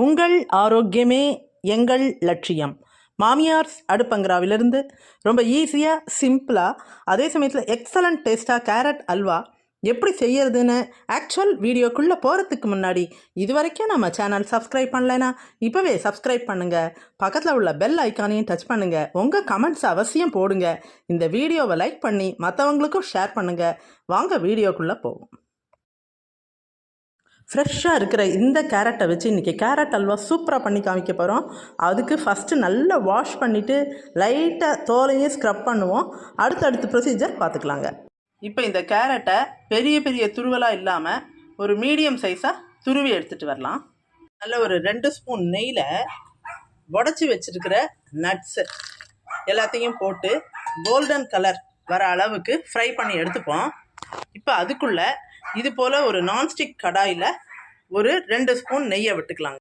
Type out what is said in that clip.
உங்கள் ஆரோக்கியமே எங்கள் லட்சியம். மாமியார்ஸ் அடுப்பங்கராவிலிருந்து ரொம்ப ஈஸியாக, சிம்பிளாக, அதே சமயத்தில் எக்ஸலண்ட் டேஸ்ட்டாக கேரட் அல்வா எப்படி செய்யறதுன்னு ஆக்சுவல் வீடியோக்குள்ளே போகிறதுக்கு முன்னாடி இது வரைக்கும் நம்ம சேனல் சப்ஸ்கிரைப் பண்ணலைன்னா இப்போவே சப்ஸ்கிரைப் பண்ணுங்கள். பக்கத்தில் உள்ள பெல் ஐக்கானையும் டச் பண்ணுங்கள். உங்கள் கமெண்ட்ஸ் அவசியம் போடுங்க. இந்த வீடியோவை லைக் பண்ணி மற்றவங்களுக்கும் ஷேர் பண்ணுங்கள். வாங்க வீடியோக்குள்ளே போவோம். ஃப்ரெஷ்ஷாக இருக்கிற இந்த கேரட்டை வச்சு இன்றைக்கி கேரட் அல்வா சூப்பராக பண்ணி காமிக்க போகிறோம். அதுக்கு ஃபஸ்ட்டு நல்லா வாஷ் பண்ணிவிட்டு லைட்டாக தோலையும் ஸ்க்ரப் பண்ணுவோம். அடுத்தடுத்து ப்ரொசீஜர் பார்த்துக்கலாங்க. இப்போ இந்த கேரட்டை பெரிய பெரிய துருவலாக இல்லாமல் ஒரு மீடியம் சைஸாக துருவி எடுத்துகிட்டு வரலாம். நல்ல ஒரு 2 ஸ்பூன் நெய்யில் உடச்சி வச்சுருக்கிற நட்ஸு எல்லாத்தையும் போட்டு கோல்டன் கலர் வர அளவுக்கு ஃப்ரை பண்ணி எடுத்துப்போம். இப்போ அதுக்குள்ளே இது போல் ஒரு நான்ஸ்டிக் கடாயில் ஒரு 2 ஸ்பூன் நெய்யை விட்டுக்கலாங்க.